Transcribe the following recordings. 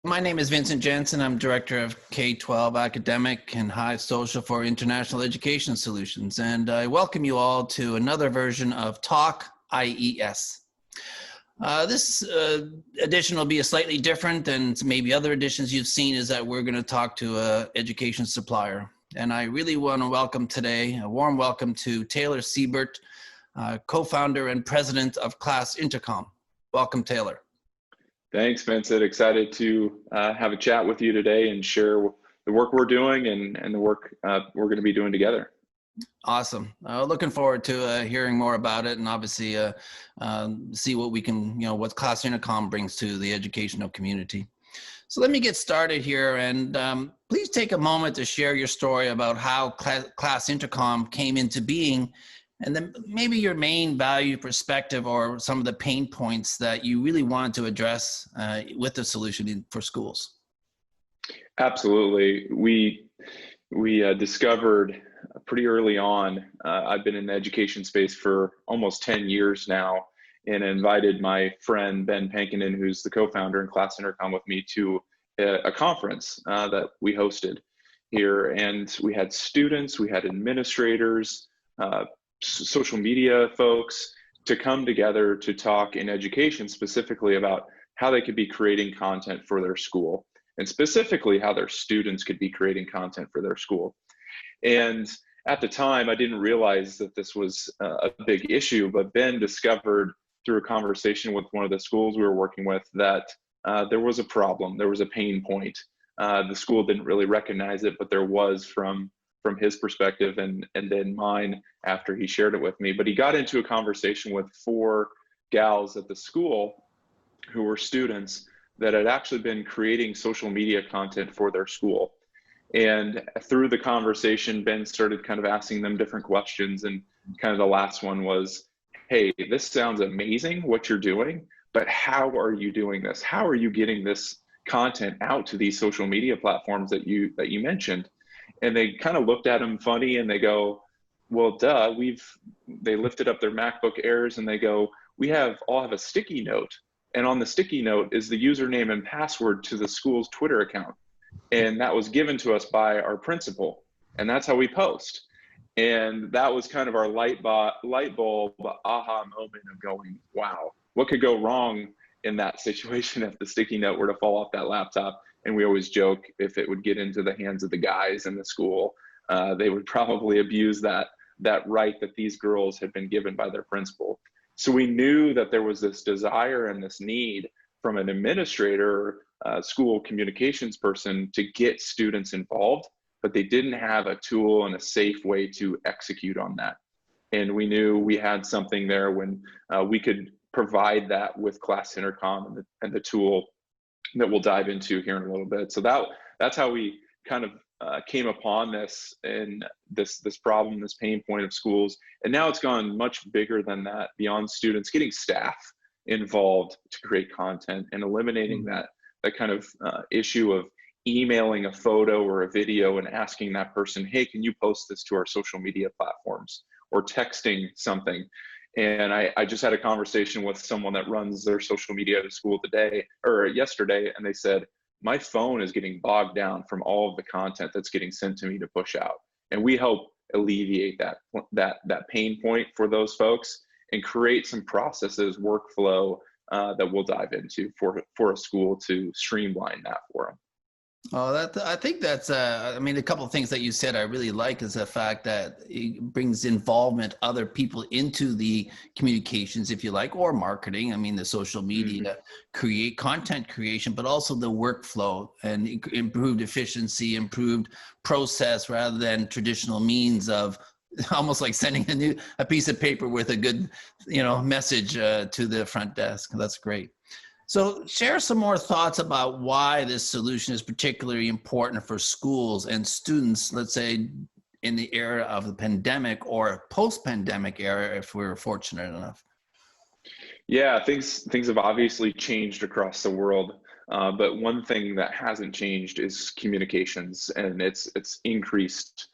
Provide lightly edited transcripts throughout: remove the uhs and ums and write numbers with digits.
My name is Vincent Jensen. I'm Director of K-12 Academic and Hive Social for International Education Solutions. And I welcome you all to another version of Talk IES. This edition will be a slightly different than maybe other editions you've seen, is that we're going to talk to an education supplier. And I really want to welcome today, a warm welcome to Taylor Siebert, co-founder and president of Class Intercom. Welcome, Taylor. Thanks, Vincent. Excited to have a chat with you today and share the work we're doing and the work we're going to be doing together. Awesome. Looking forward to hearing more about it, and obviously see what we can, what Class Intercom brings to the educational community. So let me get started here, and please take a moment to share your story about how Class Intercom came into being, and then maybe your main value perspective or some of the pain points that you really wanted to address with the solution for schools. Absolutely. We discovered pretty early on, I've been in the education space for almost 10 years now, and invited my friend Ben Pankinen, who's the co-founder in Class Intercom with me, to a conference that we hosted here. And we had students, we had administrators, social media folks to come together to talk in education specifically about how they could be creating content for their school, and specifically how their students could be creating content for their school. And at the time, I didn't realize that this was a big issue, but Ben discovered through a conversation with one of the schools we were working with that there was a problem, there was a pain point. The school didn't really recognize it, but there was from his perspective and then mine after he shared it with me. But he got into a conversation with 4 gals at the school who were students that had actually been creating social media content for their school. And through the conversation, Ben started kind of asking them different questions. And kind of the last one was, hey, this sounds amazing what you're doing, but how are you doing this? How are you getting this content out to these social media platforms that you mentioned? And they kind of looked at him funny and they go, well, duh, they lifted up their MacBook Airs and they go, we all have a sticky note. And on the sticky note is the username and password to the school's Twitter account. And that was given to us by our principal. And that's how we post. And that was kind of our light bulb aha moment of going, wow, what could go wrong in that situation if the sticky note were to fall off that laptop? And we always joke, if it would get into the hands of the guys in the school, they would probably abuse that right that these girls had been given by their principal. So we knew that there was this desire and this need from an administrator, school communications person, to get students involved, but they didn't have a tool and a safe way to execute on that. And we knew we had something there when we could provide that with Class Intercom and the tool that we'll dive into here in a little bit. So that's how we kind of came upon this and this problem, this pain point of schools. And now it's gone much bigger than that, beyond students, getting staff involved to create content and eliminating that kind of issue of emailing a photo or a video and asking that person, hey, can you post this to our social media platforms, or texting something. And I just had a conversation with someone that runs their social media at a school yesterday, and they said, my phone is getting bogged down from all of the content that's getting sent to me to push out. And we help alleviate that pain point for those folks and create some processes, workflow that we'll dive into for a school to streamline that for them. Oh, I think that's, I mean, a couple of things that you said I really like is the fact that it brings involvement, other people into the communications, if you like, or marketing. I mean, the social media, create content creation, but also the workflow and improved efficiency, improved process, rather than traditional means of almost like sending a piece of paper with a good, message to the front desk. That's great. So share some more thoughts about why this solution is particularly important for schools and students, let's say in the era of the pandemic or post-pandemic era, if we're fortunate enough. Yeah, things have obviously changed across the world, but one thing that hasn't changed is communications, and it's increased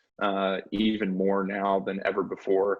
even more now than ever before.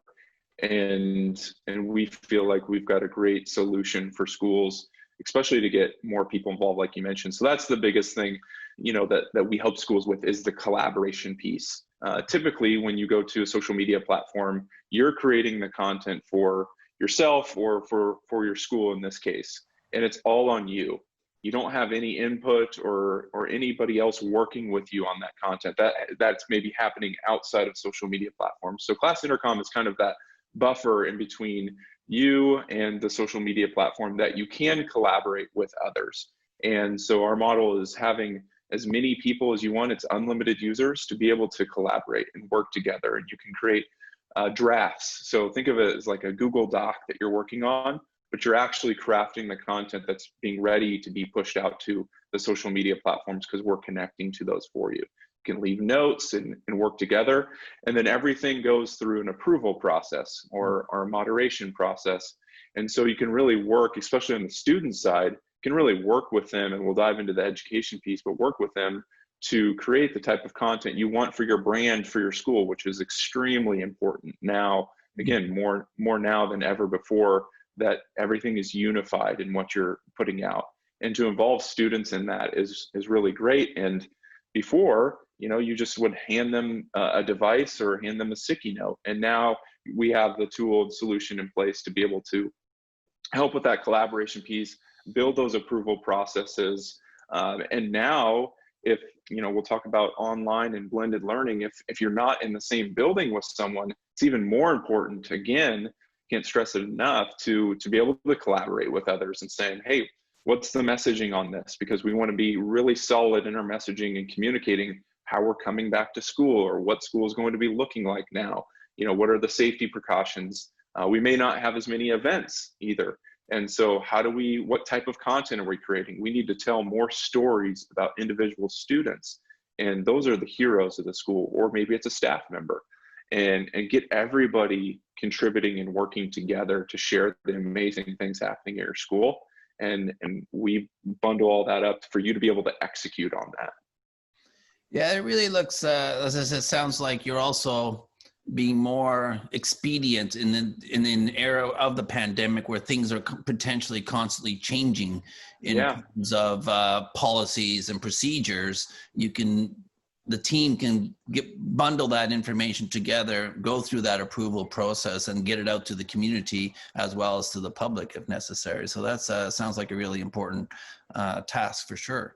And we feel like we've got a great solution for schools especially to get more people involved, like you mentioned. So that's the biggest thing, that we help schools with, is the collaboration piece. Typically, when you go to a social media platform, you're creating the content for yourself or for your school in this case, and it's all on you. You don't have any input or anybody else working with you on that content. That's maybe happening outside of social media platforms. So Class Intercom is kind of that buffer in between you and the social media platform that you can collaborate with others. And so our model is having as many people as you want. It's unlimited users to be able to collaborate and work together. And you can create drafts. So think of it as like a Google Doc that you're working on, but you're actually crafting the content that's being ready to be pushed out to the social media platforms, because we're connecting to those for you. You can leave notes and work together. And then everything goes through an approval process or a moderation process. And so you can really work, especially on the student side, you can really work with them, and we'll dive into the education piece, but work with them to create the type of content you want for your brand, for your school, which is extremely important now. Again, more now than ever before, that everything is unified in what you're putting out. And to involve students in that is really great. And before, you just would hand them a device or hand them a sticky note. And now we have the tool and solution in place to be able to help with that collaboration piece, build those approval processes. And now, if, we'll talk about online and blended learning, if you're not in the same building with someone, it's even more important, again, can't stress it enough, to be able to collaborate with others and saying, hey, what's the messaging on this? Because we want to be really solid in our messaging and communicating how we're coming back to school, or what school is going to be looking like now. What are the safety precautions? We may not have as many events either. And so what type of content are we creating? We need to tell more stories about individual students. And those are the heroes of the school, or maybe it's a staff member. And get everybody contributing and working together to share the amazing things happening at your school. And we bundle all that up for you to be able to execute on that. Yeah, it really looks, as I said, it sounds like you're also being more expedient in an era of the pandemic where things are potentially constantly changing in terms of policies and procedures. The team can bundle that information together, go through that approval process, and get it out to the community as well as to the public if necessary. So that sounds like a really important task for sure.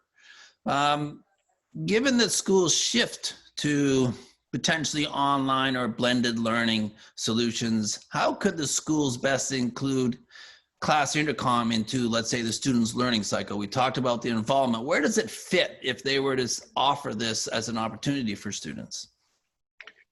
Given that schools shift to potentially online or blended learning solutions, how could the schools best include Class Intercom into, let's say, the student's learning cycle? We talked about the involvement. Where does it fit if they were to offer this as an opportunity for students?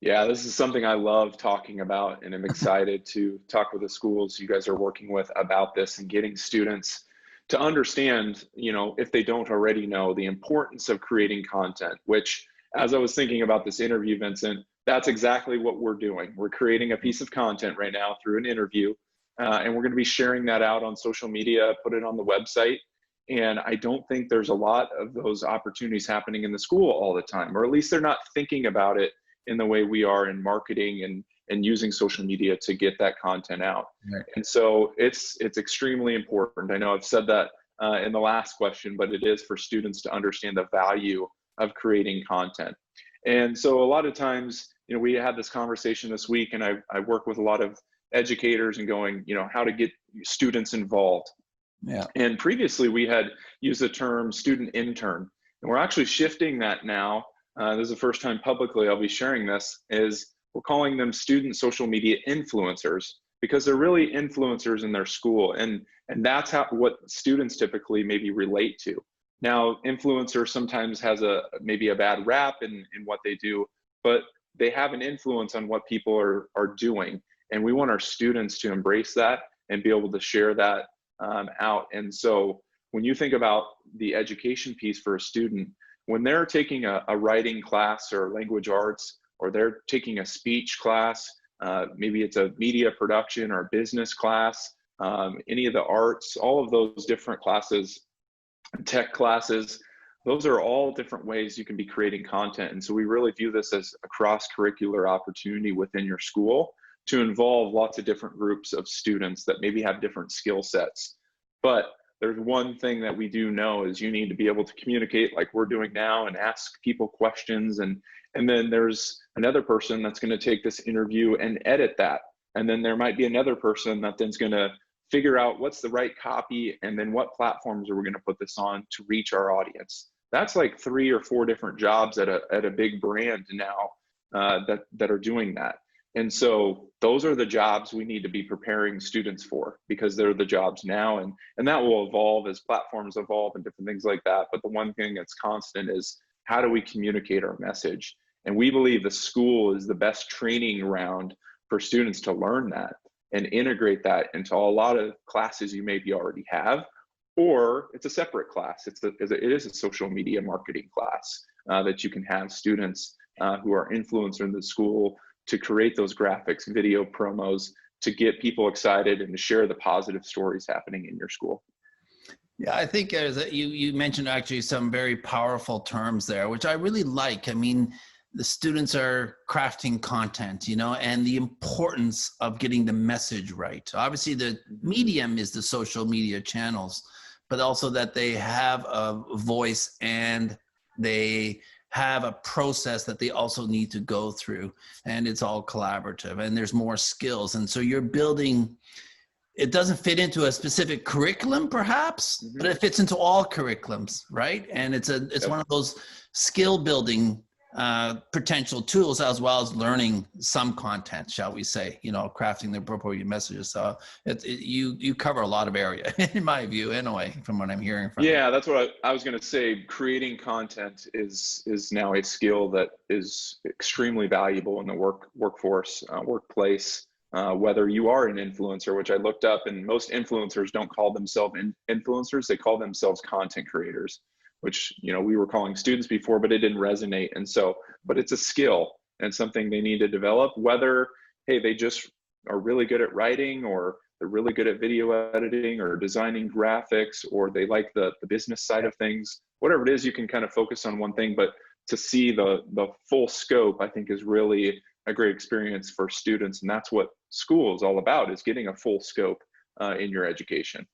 Yeah, this is something I love talking about, and I'm excited to talk with the schools you guys are working with about this, and getting students to understand, if they don't already know, the importance of creating content, which, as I was thinking about this interview, Vincent, that's exactly what we're doing. We're creating a piece of content right now through an interview, and we're going to be sharing that out on social media, put it on the website. And I don't think there's a lot of those opportunities happening in the school all the time, or at least they're not thinking about it in the way we are in marketing and using social media to get that content out. Right. And so it's extremely important. I know I've said that in the last question, but it is for students to understand the value of creating content. And so a lot of times, we had this conversation this week, and I work with a lot of educators and going, how to get students involved. Yeah. And previously we had used the term student intern, and we're actually shifting that now. This is the first time publicly I'll be sharing this, is we're calling them student social media influencers, because they're really influencers in their school. And that's what students typically maybe relate to. Now, influencer sometimes has maybe a bad rap in what they do, but they have an influence on what people are doing. And we want our students to embrace that and be able to share that out. And so when you think about the education piece for a student, when they're taking a writing class or language arts, or they're taking a speech class, maybe it's a media production or business class, any of the arts, all of those different classes, tech classes, those are all different ways you can be creating content. And so we really view this as a cross-curricular opportunity within your school to involve lots of different groups of students that maybe have different skill sets. But there's one thing that we do know is you need to be able to communicate like we're doing now and ask people questions. And then there's another person that's going to take this interview and edit that. And then there might be another person that then's going to figure out what's the right copy and then what platforms are we going to put this on to reach our audience. That's like 3 or 4 different jobs at a big brand now that are doing that. And so those are the jobs we need to be preparing students for, because they're the jobs now, and that will evolve as platforms evolve and different things like that. But the one thing that's constant is, how do we communicate our message? And we believe the school is the best training ground for students to learn that and integrate that into a lot of classes you maybe already have, or it's a separate class. It is a social media marketing class that you can have students who are influencers in the school to create those graphics, video promos, to get people excited and to share the positive stories happening in your school. Yeah, I think you mentioned actually some very powerful terms there, which I really like. I mean, the students are crafting content, you know, and the importance of getting the message right. Obviously, the medium is the social media channels, but also that they have a voice and they have a process that they also need to go through, and it's all collaborative, and there's more skills. And so you're building, it doesn't fit into a specific curriculum perhaps, but it fits into all curriculums, right? And it's one of those skill building potential tools, as well as learning some content, shall we say, you know, crafting the appropriate messages. So you cover a lot of area, in my view, anyway, from what I'm hearing from you. Yeah, that's what I was going to say. Creating content is now a skill that is extremely valuable in the workforce, workplace. Whether you are an influencer, which I looked up, and most influencers don't call themselves influencers, they call themselves content creators, which, you know, we were calling students before, but it didn't resonate. And so, but it's a skill and something they need to develop, whether, hey, they just are really good at writing, or they're really good at video editing or designing graphics, or they like the business side of things. Whatever it is, you can kind of focus on one thing, but to see the full scope, I think, is really a great experience for students. And that's what school is all about, is getting a full scope in your education.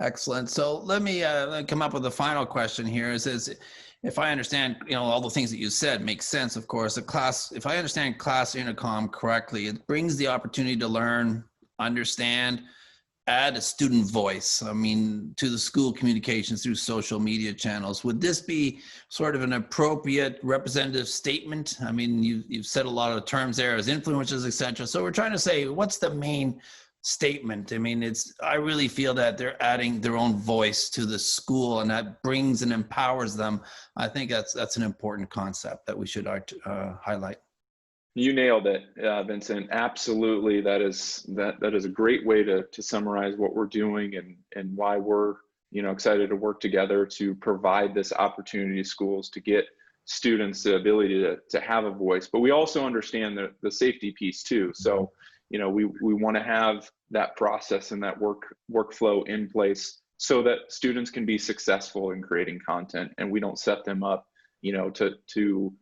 Excellent. So let me come up with a final question here. Is if I understand, you know, all the things that you said make sense, of course. If I understand Class Intercom correctly, it brings the opportunity to learn, understand, add a student voice, I mean, to the school communications through social media channels. Would this be sort of an appropriate representative statement? I mean, you've said a lot of terms there as influencers, et cetera. So we're trying to say, what's the main statement? I mean, I really feel that they're adding their own voice to the school, and that brings and empowers them. I think that's an important concept that we should highlight. You nailed it, Vincent. Absolutely. That is a great way to summarize what we're doing and why we're, you know, excited to work together to provide this opportunity to schools to get students the ability to have a voice. But we also understand the safety piece too. So, you know, we want to have that process and that workflow in place so that students can be successful in creating content, and we don't set them up, you know, to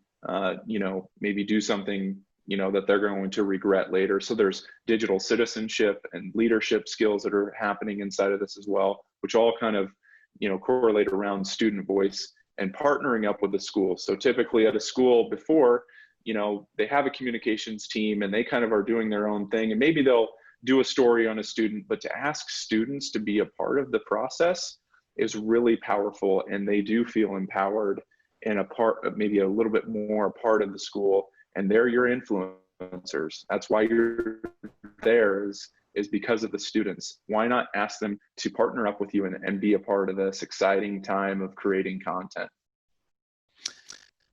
you know, maybe do something, you know, that they're going to regret later. So there's digital citizenship and leadership skills that are happening inside of this as well, which all kind of, you know, correlate around student voice and partnering up with the school. So typically at a school before, you know, they have a communications team and they kind of are doing their own thing, and maybe they'll do a story on a student, but to ask students to be a part of the process is really powerful, and they do feel empowered and a part of, maybe a little bit more a part of the school, and they're your influencers. That's why you're there, is because of the students. Why not ask them to partner up with you and be a part of this exciting time of creating content?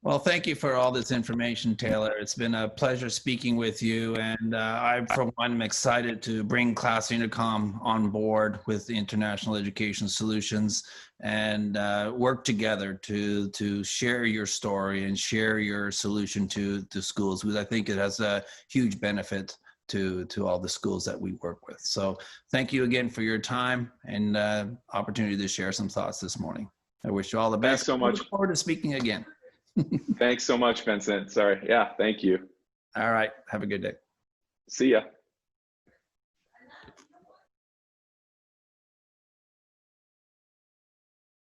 Well, thank you for all this information, Taylor. It's been a pleasure speaking with you. And I, for one, am excited to bring Class Intercom on board with the International Education Solutions and work together to share your story and share your solution to schools, because I think it has a huge benefit to all the schools that we work with. So thank you again for your time and opportunity to share some thoughts this morning. I wish you all the best. Thanks so much. I look forward to speaking again. Thanks so much, Vincent. Sorry. Yeah, thank you. All right. Have a good day. See ya.